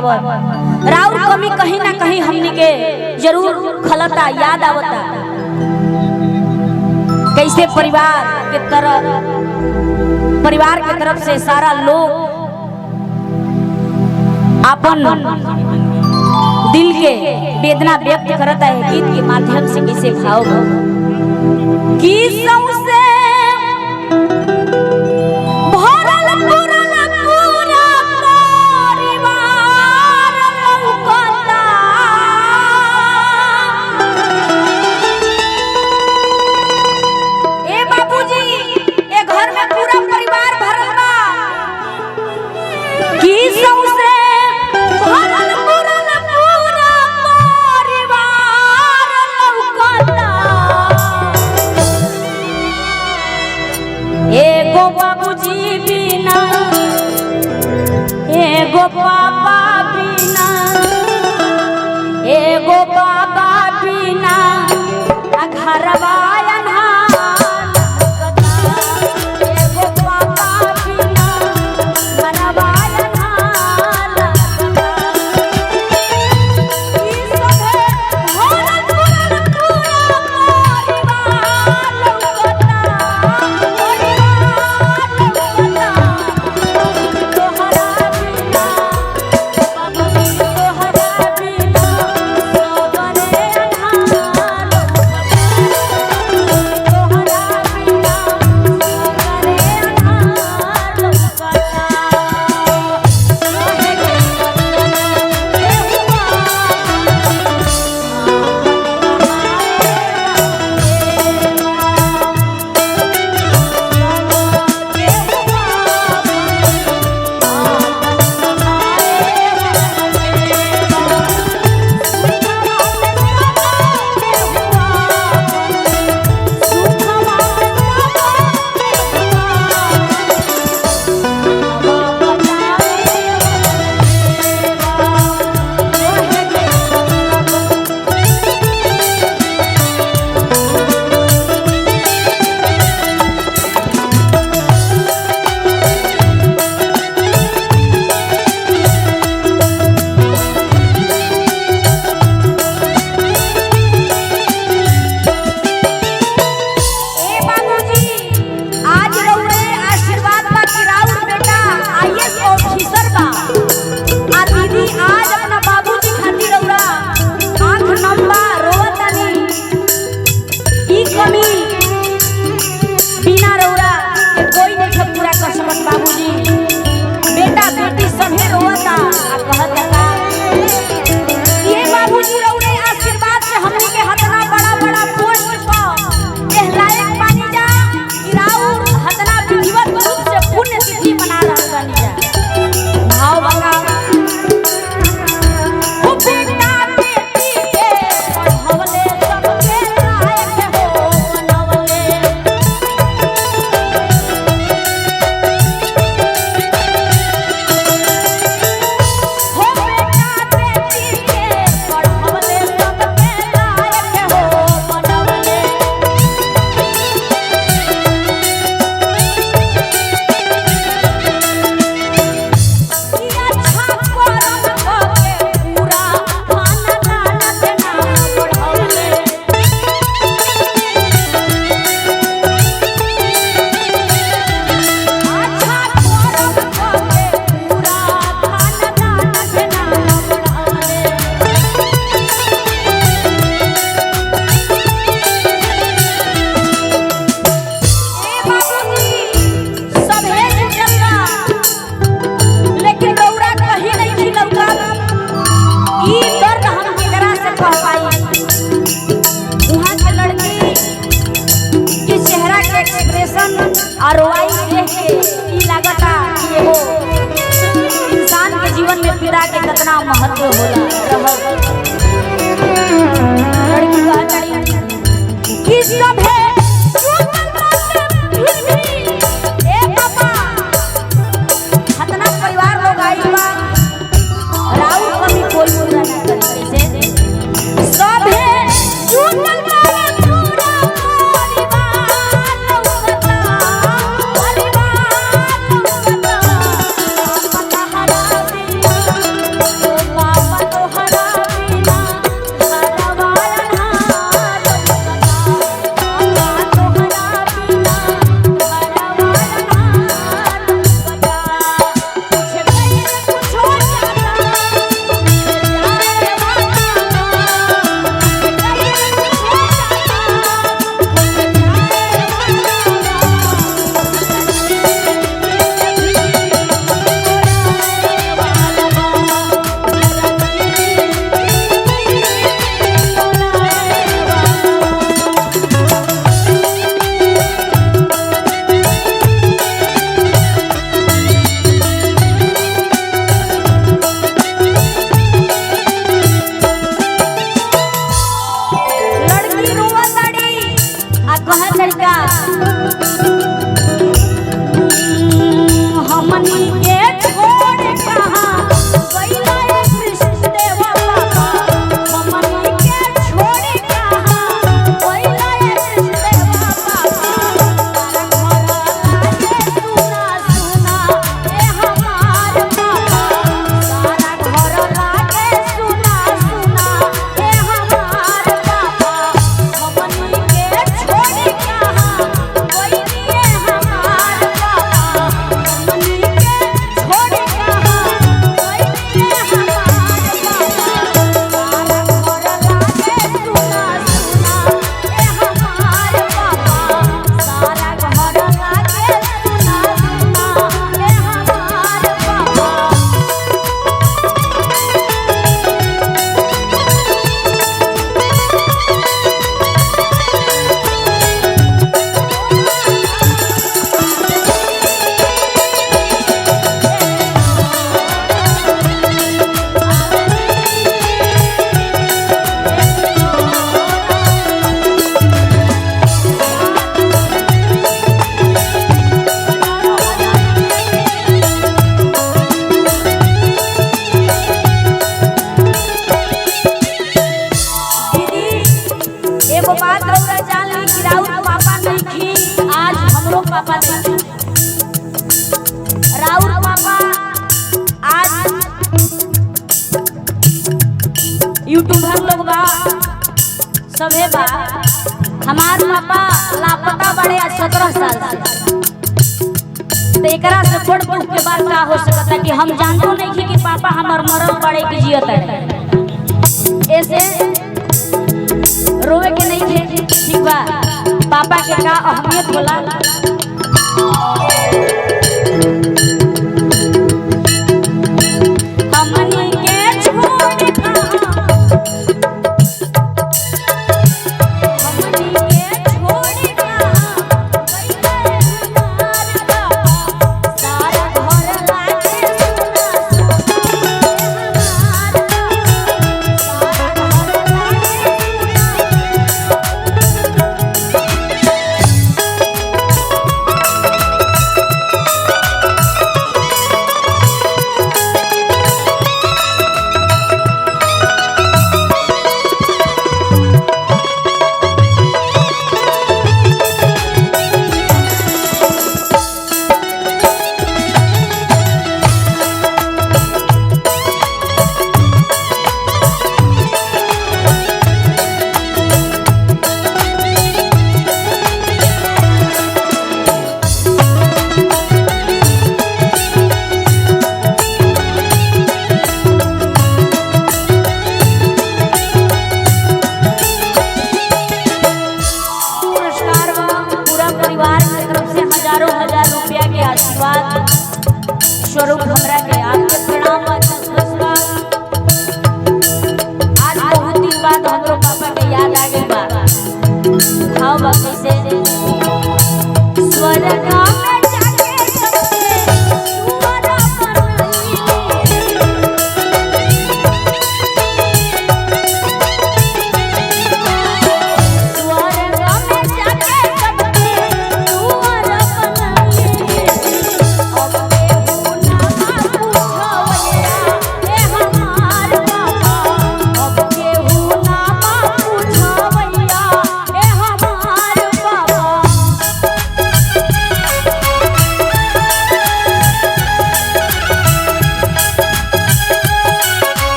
पावत। राउर कमी कहीं ना कहीं हमनी के जरूर खलता, याद आवता। कैसे परिवार के तरफ से सारा लोग अपन दिल के वेदना व्यक्त करता है गीत के माध्यम से। कैसे भाव की सौसे भरल पुरल पूरा परिवार लौकता। ए बाबूजी, ए घर में पूरा परिवार भरल बा। की सौसे भरल पुरल पूरा परिवार लौकता। एगो बाबूजी बिना, एगो पापा बिना, एगो बाबा बिना घरवा अन्हार लगता। एगो पापा बिना घरवा अन्हार लगता। ई सभे भरल पुरल पूरा परिवार लौकता। परिवार लौकता। तोहरा बिना बाबूजी, तोहरा बिना सबरे अन्हार लौकता। कहा तरीका हमनी के छोड़ कहाँ गइला ए कृष्ण देवा बाबा हमनी के छोड़ कहाँ गइला ए कृष्ण देवा बाबा सारा घर लागे सुना सुना ए हमार बाबा हमनी के छोड़ कहाँ गइला ए हमार बाबा हमनी के छोड़ कहाँ गइला ए हमार बाबा सारा घर लागे सुना सुना ए हमार बाबा सारा घर लागे सुना सुना ए हमार बाबा दीदी एगो बात रउरा जान ली कि राउर पापा नहीं आज हमरो पापा नहीं राउर पापा आज यूट्यूबर लोग बा सबे बा हमार पापा लापता बड़े आज 17 साल से तो एकरा से बड़ दुख के बात का हो सकता कि हम जानतो नहीं कि पापा हमार मरल बड़े की जियत है ऐसे रोवे के नहीं थे ठीक बा पापा के का अहमियत होला